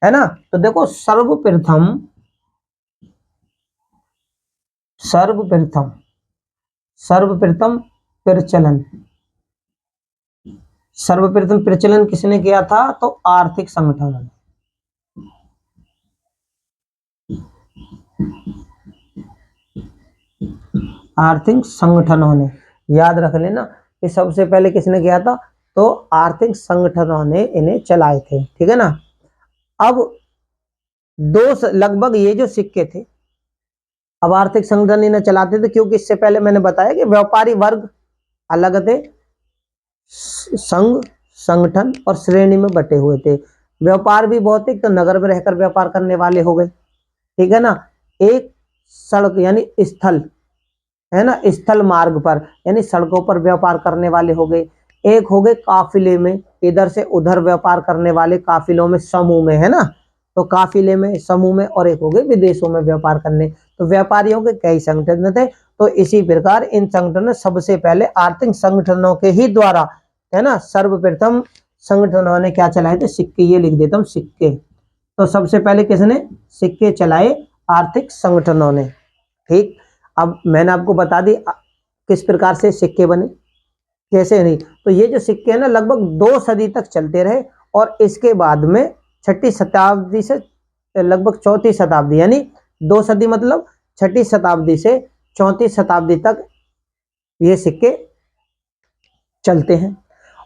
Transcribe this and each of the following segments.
है ना। तो देखो सर्वप्रथम सर्वप्रथम सर्वप्रथम प्रचलन सर्वप्रथम प्रचलन किसने किया था? तो आर्थिक संगठनों ने। आर्थिक संगठनों ने, याद रख लेना कि सबसे पहले किसने किया था? तो आर्थिक संगठनों ने इन्हें चलाए थे, ठीक है ना। अब लगभग ये जो सिक्के थे, अब आर्थिक संगठन इन्हें चलाते थे क्योंकि इससे पहले मैंने बताया कि व्यापारी वर्ग अलग थे, संघ, संगठन और श्रेणी में बटे हुए थे। व्यापार भी भौतिक, तो नगर में रहकर व्यापार करने वाले हो गए, ठीक है ना। एक सड़क यानी स्थल, है ना, स्थल मार्ग पर यानी सड़कों पर व्यापार करने वाले हो गए। एक हो गए काफिले में, इधर से उधर व्यापार करने वाले, काफिलों में, समूह में, है ना। तो काफिले में, समूह में, और एक हो गए विदेशों में व्यापार करने। तो व्यापारियों के कई संगठन थे। तो इसी प्रकार इन संगठनों सबसे पहले आर्थिक संगठनों के ही द्वारा, है ना, सर्वप्रथम संगठनों ने क्या चलाए थे? सिक्के। ये लिख देता हूं, सिक्के। तो सबसे पहले किसने सिक्के चलाए? आर्थिक संगठनों ने, ठीक। अब मैंने आपको बता दी किस प्रकार से सिक्के बने, कैसे नहीं। तो ये जो सिक्के हैं ना, लगभग 2 सदी तक चलते रहे, और इसके बाद में 6ठी शताब्दी से लगभग 4थी शताब्दी, यानी 2 सदी मतलब 6ठी शताब्दी से 34 शताब्दी तक ये सिक्के चलते हैं।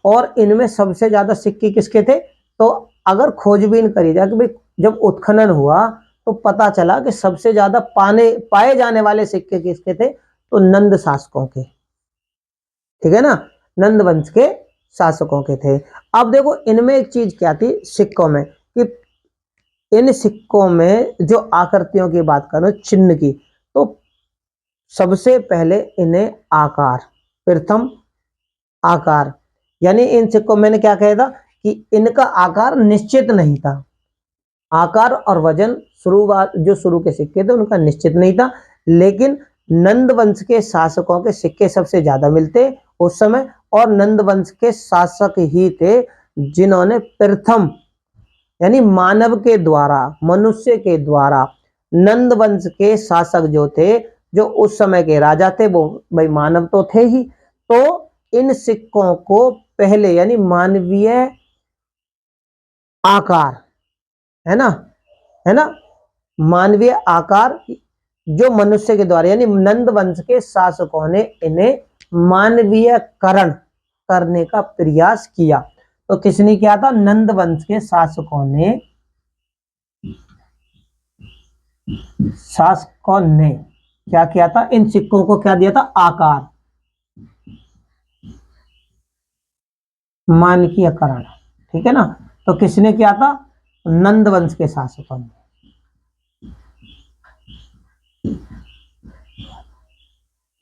और इनमें सबसे ज्यादा सिक्के किसके थे? तो अगर खोजबीन करी जाए कि भाई जब उत्खनन हुआ तो पता चला कि सबसे ज्यादा पाए जाने वाले सिक्के किसके थे? तो नंद शासकों के, ठीक है ना, नंद वंश के शासकों के थे। अब देखो इनमें एक चीज क्या थी सिक्कों में, कि इन सिक्कों में जो आकृतियों की बात करो, चिन्ह की, तो सबसे पहले इन्हें आकार, प्रथम आकार, यानी इन सिक्कों मैंने क्या कहा था कि इनका आकार निश्चित नहीं था। आकार और वजन शुरू के सिक्के थे उनका निश्चित नहीं था, लेकिन नंद वंश के शासकों के सिक्के सबसे ज्यादा मिलते उस समय, और नंद वंश के शासक ही थे जिन्होंने प्रथम, यानी मानव के द्वारा, मनुष्य के द्वारा, नंद वंश के शासक जो थे, जो उस समय के राजा थे, वो भाई मानव तो थे ही। तो इन सिक्कों को पहले, यानी मानवीय आकार, है ना, है ना, मानवीय आकार जो मनुष्य के द्वारा, यानी नंद वंश के शासकों ने इन्हें मानवीयकरण करने का प्रयास किया। तो किसने किया था? नंद वंश के शासकों ने क्या किया था? इन सिक्कों को क्या दिया था? आकार, मानकीयकरण, ठीक है ना। तो किसने किया था? नंद वंश के शासकों ने,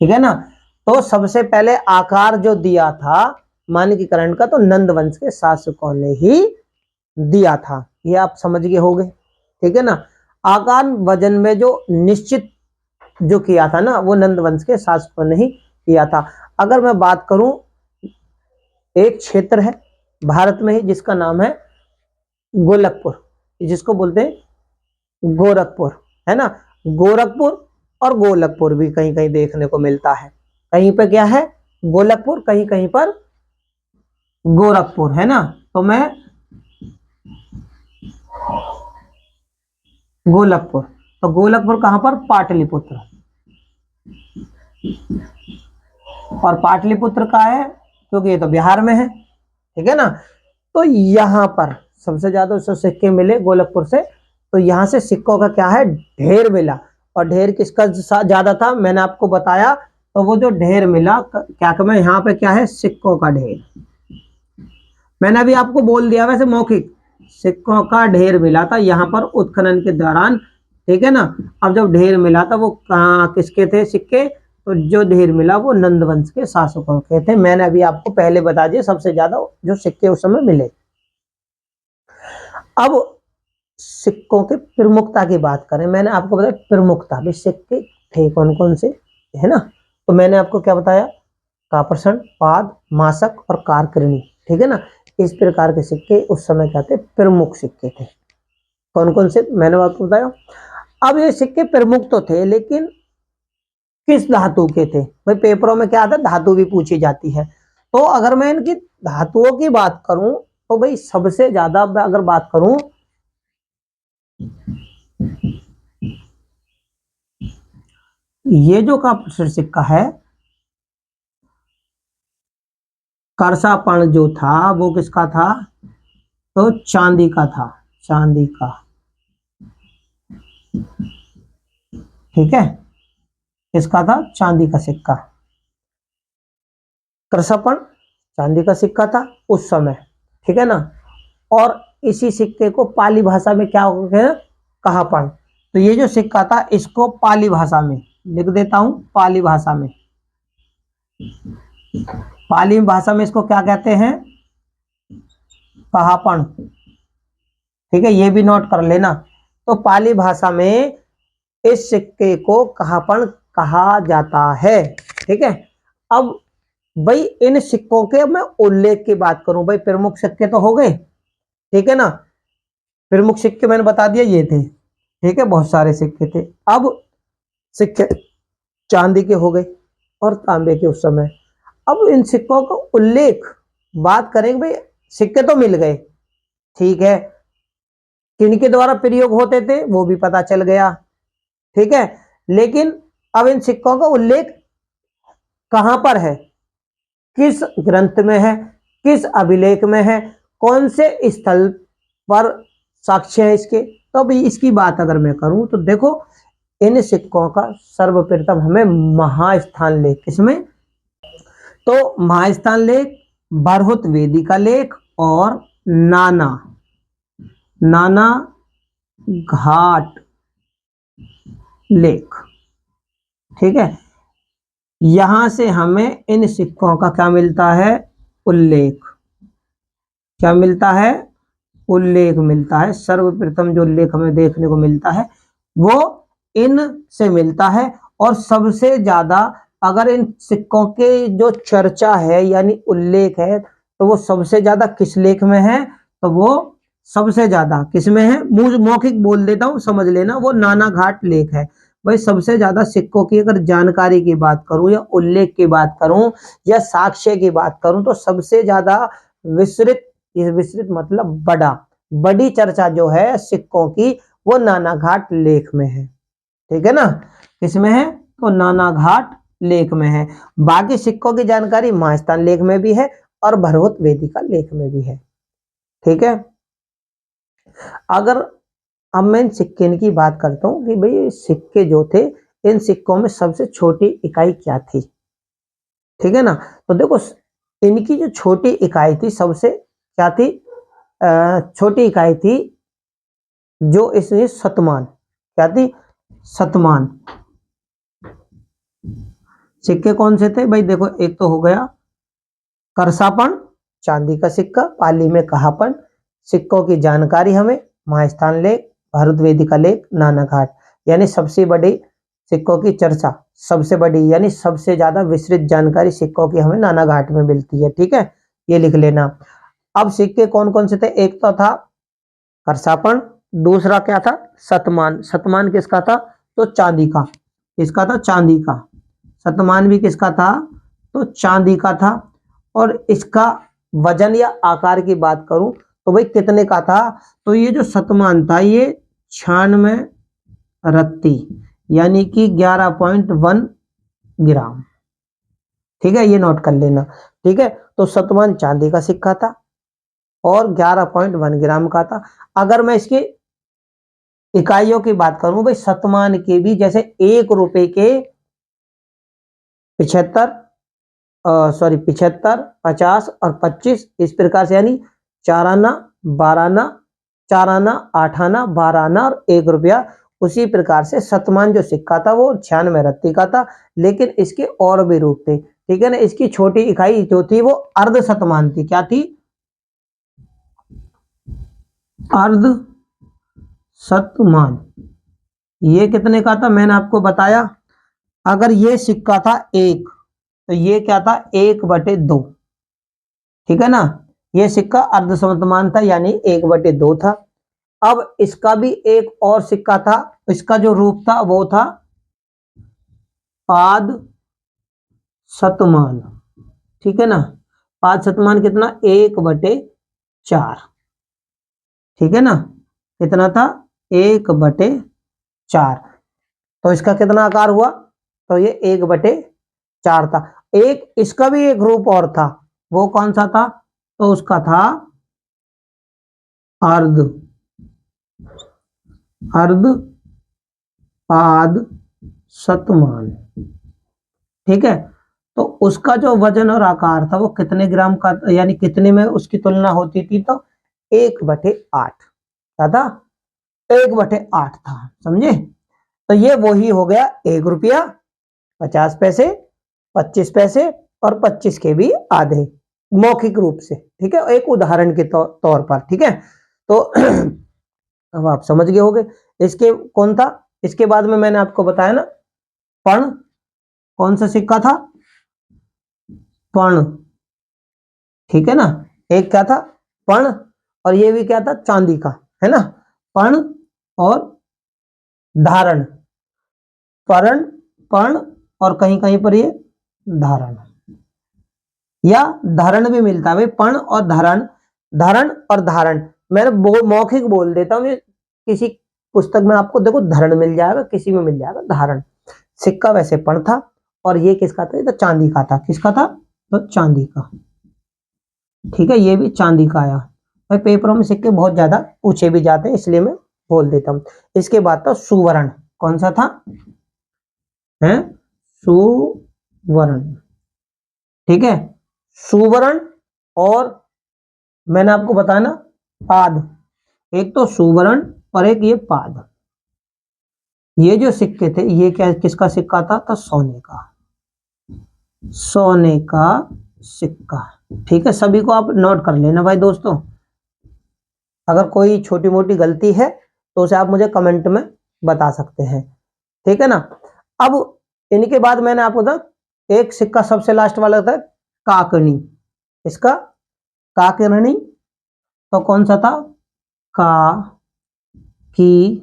ठीक है ना। तो सबसे पहले आकार जो दिया था मानकीकरण का, तो नंद वंश के शासकों ने ही दिया था। ये आप समझ गए होंगे, ठीक है ना। आकार वजन में जो निश्चित जो किया था ना, वो नंद वंश के शासकों ने ही किया था। अगर मैं बात करूं, एक क्षेत्र है भारत में ही जिसका नाम है गोलकपुर, जिसको बोलते हैं गोरखपुर, है ना। गोरखपुर और गोलकपुर भी कहीं कहीं देखने को मिलता है। कहीं पे क्या है? गोलकपुर, कहीं कहीं पर गोरखपुर, है ना। तो मैं गोलकपुर, तो गोलकपुर कहां पर? पाटलिपुत्र। और पाटलिपुत्र का है क्योंकि ये तो बिहार में है, ठीक है ना। तो यहां पर सबसे ज्यादा सिक्के मिले गोलकपुर से। तो यहां से सिक्कों का क्या है? ढेर मिला। और ढेर किसका ज्यादा था? मैंने आपको बताया। तो वो जो ढेर मिला, क्या कहें, यहाँ पे क्या है? सिक्कों का ढेर। मैंने अभी आपको बोल दिया वैसे मौखिक, सिक्कों का ढेर मिला था यहाँ पर उत्खनन के दौरान, ठीक है ना। अब जब ढेर मिला था वो कहाँ किसके थे सिक्के? तो जो ढेर मिला वो नंद वंश के शासकों के थे। मैंने अभी आपको पहले बता दिया सबसे ज्यादा जो सिक्के उस समय मिले। अब सिक्कों की प्रमुखता की बात करें, मैंने आपको बताया प्रमुखता भी, सिक्के थे कौन कौन से, है ना। तो मैंने आपको क्या बताया? कापरसन, पाद, मासक और कारकरणी, ठीक है ना। इस प्रकार के सिक्के उस समय क्या थे? प्रमुख सिक्के थे। कौन कौन से मैंने आपको बताया। अब ये सिक्के प्रमुख तो थे, लेकिन किस धातु के थे भाई, पेपरों में क्या आता है, धातु भी पूछी जाती है। तो अगर मैं इनकी धातुओं की बात करूं तो भाई सबसे ज्यादा अगर बात करूं, ये जो का सिक्का है, करसापण जो था वो किसका था, तो चांदी का था, चांदी का। ठीक है, इसका था चांदी का सिक्का। करसापण चांदी का सिक्का था उस समय, ठीक है ना। और इसी सिक्के को पाली भाषा में क्या हो गया, कहापण। तो ये जो सिक्का था इसको पाली भाषा में लिख देता हूं, पाली भाषा में, पाली भाषा में इसको क्या कहते हैं, कहापण। ठीक है, ये भी नोट कर लेना। तो पाली भाषा में इस सिक्के को कहापण कहा जाता है। ठीक है, अब भाई इन सिक्कों के मैं उल्लेख की बात करूं, भाई प्रमुख सिक्के तो हो गए, ठीक है ना, प्रमुख सिक्के मैंने बता दिया ये थे। ठीक है, बहुत सारे सिक्के थे। अब सिक्के चांदी के हो गए और तांबे के उस समय। अब इन सिक्कों का उल्लेख बात करेंगे, भाई सिक्के तो मिल गए, ठीक है, किनके द्वारा प्रयोग होते थे वो भी पता चल गया। ठीक है, लेकिन अब इन सिक्कों का उल्लेख कहां पर है, किस ग्रंथ में है, किस अभिलेख में है, कौन से स्थल पर साक्ष्य है इसके। तो अभी इसकी बात अगर मैं करूं तो देखो, इन सिक्कों का सर्वप्रथम हमें महास्थान लेख, इसमें तो महास्थान लेख, बरहुत वेदी का लेख और नाना नाना घाट लेख। ठीक है, यहां से हमें इन सिक्कों का क्या मिलता है, उल्लेख। क्या मिलता है, उल्लेख मिलता है। सर्वप्रथम जो उल्लेख हमें देखने को मिलता है वो इन से मिलता है। और सबसे ज्यादा अगर इन सिक्कों के जो चर्चा है यानी उल्लेख है, तो वो सबसे ज्यादा किस लेख में है, तो वो सबसे ज्यादा किसमें है, मौखिक बोल देता हूं समझ लेना, वो नाना घाट लेख है। भाई सबसे ज्यादा सिक्कों की अगर जानकारी की बात करूं या उल्लेख की बात करूं या साक्ष्य की बात करूं, तो सबसे ज्यादा विस्तृत, विस्तृत मतलब बड़ा, बड़ी चर्चा जो है सिक्कों की वो नाना घाट लेख में है। ठीक है ना, किसमें है, तो नाना घाट लेख में है। बाकी सिक्कों की जानकारी महास्थान लेख में भी है और बरहुत वेदी का लेख में भी है। ठीक है, अगर अब मैं इन सिक्के की बात करता हूं कि भाई सिक्के जो थे, इन सिक्कों में सबसे छोटी इकाई क्या थी। ठीक है ना, तो देखो इनकी जो छोटी इकाई थी, सबसे क्या थी, छोटी इकाई थी जो इसमें शतमान, क्या थी, शतमान। सिक्के कौन से थे भाई, देखो एक तो हो गया करसापण चांदी का सिक्का, पाली में कहापण। सिक्कों की जानकारी हमें महास्थान लेख, भारत वेदी का लेख, नाना घाट। यानी सबसे बड़ी सिक्कों की चर्चा, सबसे बड़ी यानी सबसे ज्यादा विस्तृत जानकारी सिक्कों की हमें नाना घाट में मिलती है। ठीक है, ये लिख लेना। अब सिक्के कौन कौन से थे, एक तो था करसापण, दूसरा क्या था, शतमान। शतमान किसका था, तो चांदी का, किसका था, चांदी का। शतमान भी किसका था, तो चांदी का था। और इसका वजन या आकार की बात करूं तो भाई कितने का था, तो ये जो शतमान था ये 96 रत्ती यानी कि 11.1 ग्राम। ठीक है, ये नोट कर लेना। ठीक है, तो शतमान चांदी का सिक्का था और 11.1 ग्राम का था। अगर मैं इसकी इकाइयों की बात करूं भाई, शतमान के भी जैसे 1 रुपए के 75, 75, 50 और 25 इस प्रकार से, यानी 4 आना, 12 आना, 4 आना, 8 आना, 12 आना और 1 रुपया। उसी प्रकार से शतमान जो सिक्का था वो 96 रत्ती का था, लेकिन इसके और भी रूप थे। ठीक है ना, इसकी छोटी इकाई जो थी वो अर्ध शतमान थी। क्या थी, अर्ध शतमान। ये कितने का था मैंने आपको बताया, अगर ये सिक्का था 1, तो ये क्या था, 1/2। ठीक है ना, ये सिक्का अर्ध शतमान था यानी 1/2 था। अब इसका भी एक और सिक्का था, इसका जो रूप था वो था पाद शतमान, ठीक है ना। पाद शतमान कितना, 1/4, ठीक है ना। कितना था, 1/4। तो इसका कितना आकार हुआ, तो ये 1/4 था। एक इसका भी एक रूप और था, वो कौन सा था, तो उसका था अर्ध अर्ध पाद शतमान, ठीक है। तो उसका जो वजन और आकार था वो कितने ग्राम का, यानी कितने में उसकी तुलना होती थी, तो 1/8 क्या था, 1/8 था, समझे। तो ये वही हो गया 1 रुपया 50 पैसे, 25 पैसे और 25 के भी आधे, मौखिक रूप से, ठीक है, एक उदाहरण के तौर पर, ठीक है। तो अब आप समझ गए होंगे। इसके कौन था, इसके बाद में मैंने आपको बताया ना पण, कौन सा सिक्का था, पण, ठीक है ना। एक क्या था, पण, और ये भी क्या था, चांदी का, है ना। पण और धारण, परण, पण और कहीं कहीं पर ये धारण, या धारण भी मिलता है भाई, पण और धारण, धारण और धारण। मैंने मौखिक बोल देता हूँ, किसी पुस्तक में आपको देखो धरण मिल जाएगा, किसी में मिल जाएगा धारण। सिक्का वैसे पण था, और ये किसका था, ये तो चांदी का था, किसका था, तो चांदी का, ठीक है। ये भी चांदी का आया भाई, पेपरों में सिक्के बहुत ज्यादा पूछे भी जाते हैं, इसलिए मैं बोल देता हूँ। इसके बाद था सुवर्ण, कौन सा था, है सुवर्ण, ठीक है। सुवर्ण, और मैंने आपको बताया ना पाद, एक तो सुवर्ण और एक ये पाद। ये जो सिक्के थे ये क्या, किसका सिक्का था, तो सोने का, सोने का सिक्का, ठीक है। सभी को आप नोट कर लेना भाई दोस्तों, अगर कोई छोटी मोटी गलती है तो उसे आप मुझे कमेंट में बता सकते हैं, ठीक है ना। अब इनके बाद मैंने आपको था एक सिक्का सबसे लास्ट वाला था काकनी, इसका काकनी, तो कौन सा था, का की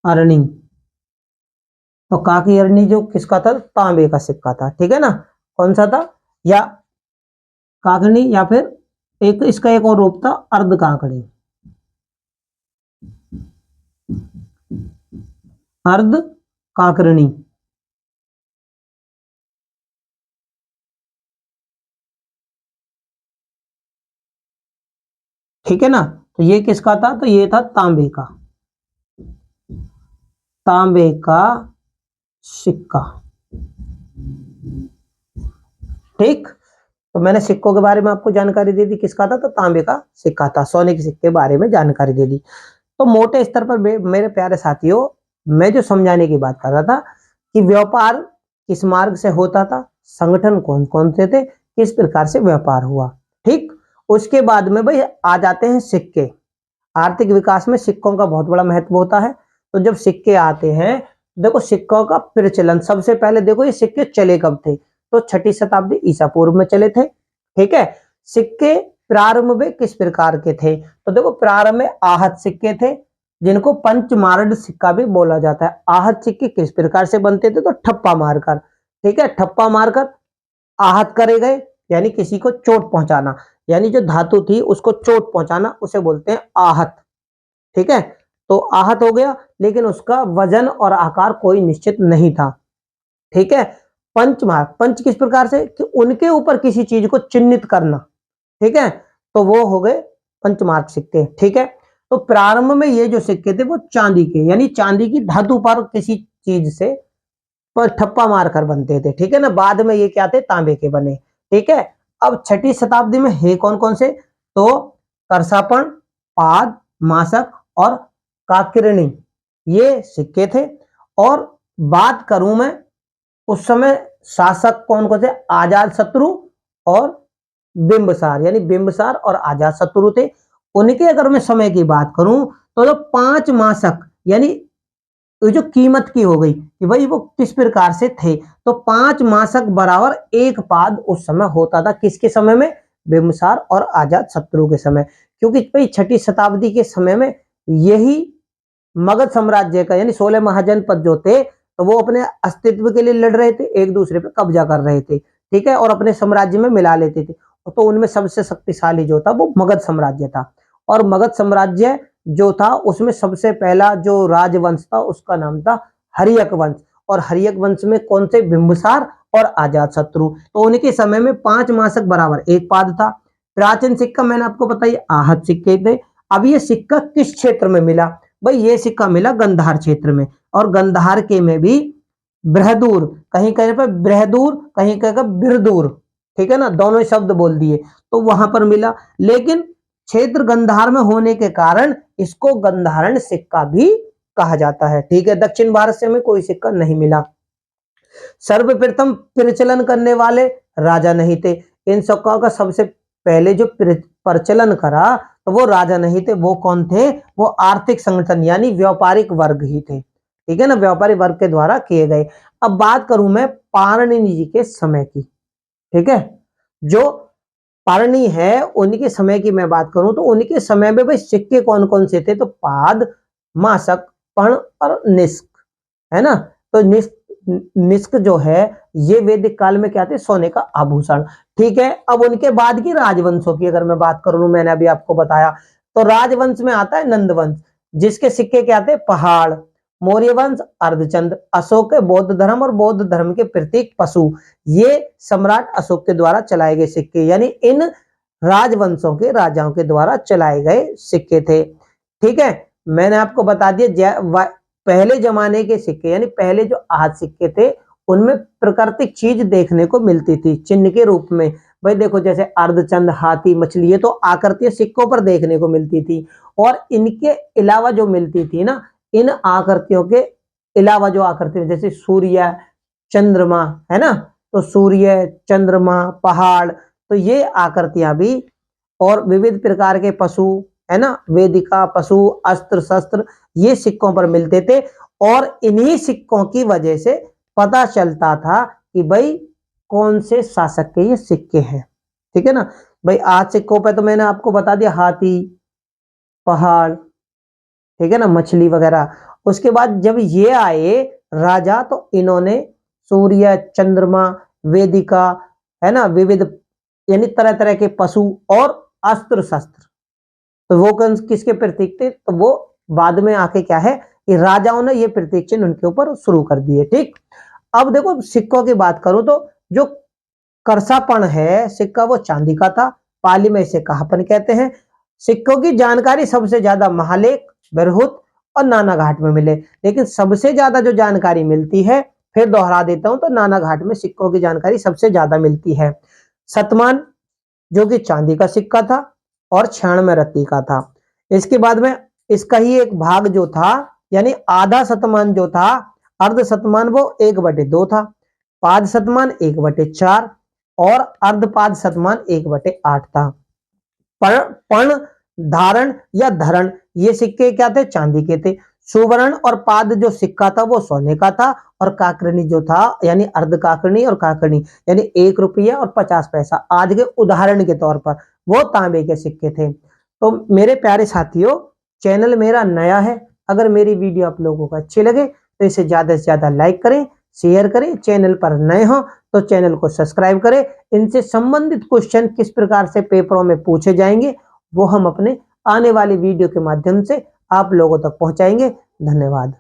अरणी, तो का की अरणी जो किसका था, तांबे का सिक्का था, ठीक है ना। कौन सा था, या काकनी, या फिर एक इसका एक और रूप था अर्ध काकड़ी, अर्ध काकरणी, ठीक है ना। तो ये किसका था, तो ये था तांबे का, तांबे का सिक्का, ठीक। तो मैंने सिक्कों के बारे में आपको जानकारी दे दी, किसका था, तो तांबे का सिक्का था, सोने के सिक्के के बारे में जानकारी दे दी। तो मोटे स्तर पर मेरे प्यारे साथियों, मैं जो समझाने की बात कर रहा था कि व्यापार किस मार्ग से होता था, संगठन कौन कौन से थे, किस प्रकार से व्यापार हुआ, ठीक। उसके बाद में भाई आ जाते हैं सिक्के। आर्थिक विकास में सिक्कों का बहुत बड़ा महत्व होता है। तो जब सिक्के आते हैं, देखो सिक्कों का प्रचलन, सबसे पहले देखो ये सिक्के चले कब थे, तो 6ठी शताब्दी ईसा पूर्व में चले थे, ठीक है। सिक्के प्रारंभ में किस प्रकार के थे, तो देखो प्रारंभ में आहत सिक्के थे, जिनको पंचमार्ड सिक्का भी बोला जाता है। आहत सिक्के किस प्रकार से बनते थे, तो ठप्पा मारकर, ठीक है, ठप्पा मारकर आहत करे गए, यानी किसी को चोट पहुंचाना, यानी जो धातु थी उसको चोट पहुंचाना, उसे बोलते हैं आहत, ठीक है। तो आहत हो गया, लेकिन उसका वजन और आकार कोई निश्चित नहीं था, ठीक है। पंचमार्क, पंच किस प्रकार से, कि उनके ऊपर किसी चीज को चिन्हित करना, ठीक है, तो वो हो गए पंचमार्क सिक्के, ठीक है। तो प्रारंभ में ये जो सिक्के थे वो चांदी के, यानी चांदी की धातु पर किसी चीज से पर ठप्पा मारकर बनते थे, ठीक है ना। बाद में ये क्या थे, तांबे के बने, ठीक है। अब 6ठी शताब्दी में है कौन कौन से, तो करसापण, पाद, मासक और काकिरणी, ये सिक्के थे। और बात करूं मैं उस समय शासक कौन कौन थे, आजाद शत्रु और बिंबसार, यानी बिंबसार और आजाद शत्रु थे। उनके अगर मैं समय की बात करूं तो जो 5 मासक, यानी ये जो कीमत की हो गई कि भाई वो किस प्रकार से थे, तो 5 मासक बराबर एक पाद उस समय होता था, किसके समय में, बिंबसार और आजाद शत्रु के समय। क्योंकि भाई 6ठी शताब्दी के समय में यही मगध साम्राज्य का यानी 16 महाजनपद जो थे तो वो अपने अस्तित्व के लिए लड़ रहे थे, एक दूसरे पे कब्जा कर रहे थे, ठीक है, और अपने साम्राज्य में मिला लेते थे। तो उनमें सबसे शक्तिशाली जो था वो मगध साम्राज्य था। और मगध साम्राज्य जो था उसमें सबसे पहला जो राजवंश था उसका नाम था हर्यक वंश। और हर्यक वंश में कौन से? बिंबिसार और अजातशत्रु। तो उनके समय में 5 मासक बराबर एक पाद था। प्राचीन सिक्का मैंने आपको बताया आहत सिक्के थे। अब ये सिक्का किस क्षेत्र में मिला? भाई ये सिक्का मिला गंधार क्षेत्र में, और गंधार के में भी बृहदूर, कहीं कहीं पर बृहदूर, कहीं कहीं बिरदूर, ठीक है ना, दोनों शब्द बोल दिए, तो वहां पर मिला। लेकिन क्षेत्र गंधार में होने के कारण इसको गंधारण सिक्का भी कहा जाता है, ठीक है। दक्षिण भारत से हमें कोई सिक्का नहीं मिला। सर्वप्रथम प्रचलन करने वाले राजा नहीं थे। इन सिक्कों का सबसे पहले जो प्रचलन करा तो वो राजा नहीं थे, वो कौन थे? वो आर्थिक संगठन यानी व्यापारिक वर्ग ही थे, ठीक है ना, व्यापारिक वर्ग के द्वारा किए गए। अब बात करूं मैं पाणिनि जी के समय की, ठीक है। जो पाणिनि है उनके समय की मैं बात करूं तो उनके समय में भाई सिक्के कौन कौन से थे? तो पाद, मासक, पर्ण और निष्क, है ना। तो निष्क जो है ये वैदिक काल में क्या थे? सोने का आभूषण, ठीक है। अब उनके बाद की राजवंशों की अगर मैं बात करूं, मैंने अभी आपको बताया, तो राजवंश में आता है नंदवंश, जिसके सिक्के क्या थे? पहाड़। मौर्य वंश अर्धचंद्र। अशोक के बौद्ध धर्म और बौद्ध धर्म के प्रतीक पशु। ये सम्राट अशोक के द्वारा चलाए गए सिक्के, यानी इन राजवंशों के राजाओं के द्वारा चलाए गए सिक्के थे, ठीक है। मैंने आपको बता दिया पहले जमाने के सिक्के यानी पहले जो आज सिक्के थे उनमें प्राकृतिक चीज देखने को मिलती थी चिन्ह के रूप में। भाई देखो जैसे अर्धचंद, हाथी, मछली, ये तो आकृतियां सिक्कों पर देखने को मिलती थी। और इनके अलावा जो मिलती थी ना, इन आकृतियों के अलावा जो आकृति जैसे सूर्य, चंद्रमा, है ना, तो सूर्य, चंद्रमा, पहाड़, तो ये आकृतियां भी, और विविध प्रकार के पशु, है ना, वेदिका, पशु, अस्त्र शस्त्र, ये सिक्कों पर मिलते थे। और इन्हीं सिक्कों की वजह से पता चलता था कि भाई कौन से शासक के ये सिक्के हैं, ठीक है ना। भाई आज सिक्कों पे तो मैंने आपको बता दिया हाथी, पहाड़, ठीक है ना, मछली वगैरह। उसके बाद जब ये आए राजा तो इन्होंने सूर्य, चंद्रमा, वेदिका, है ना, विविध यानी तरह तरह के पशु और अस्त्र शस्त्र, तो वो किसके प्रतीक थे? तो वो बाद में आके क्या है कि राजाओं ने ये प्रतीक चिन्ह उनके ऊपर शुरू कर दिए, ठीक। अब देखो सिक्कों की बात करूं तो जो करसापन है सिक्का वो चांदी का था, पाली में इसे कहापन कहते हैं। सिक्कों की जानकारी सबसे ज्यादा महालेख, बरहुत और नानाघाट में मिले, लेकिन सबसे ज्यादा जो जानकारी मिलती है, फिर दोहरा देता हूं, तो नानाघाट में सिक्कों की जानकारी सबसे ज्यादा मिलती है। शतमान जो कि चांदी का सिक्का था और 96 रत्ती का था। इसके बाद में इसका ही एक भाग जो था यानी आधा शतमान जो था, अर्ध शतमान वो 1/2 था, पाद शतमान 1/4 और अर्धपाद शतमान 1/8 था। पर्ण, धारण या धरण, ये सिक्के क्या थे? चांदी के थे। सुवर्ण और पाद जो सिक्का था वो सोने का था, और काकरणी जो था यानी अर्ध काकरणी और काकरणी यानी 1 रुपया और 50 पैसा आज के उदाहरण के तौर पर वो तांबे के सिक्के थे। तो मेरे प्यारे साथियों, चैनल मेरा नया है, अगर मेरी वीडियो आप लोगों को अच्छी लगे तो इसे ज्यादा से ज्यादा लाइक करें, शेयर करें। चैनल पर नए हो तो चैनल को सब्सक्राइब करें। इनसे संबंधित क्वेश्चन किस प्रकार से पेपरों में पूछे जाएंगे वो हम अपने आने वाली वीडियो के माध्यम से आप लोगों तक पहुंचाएंगे। धन्यवाद।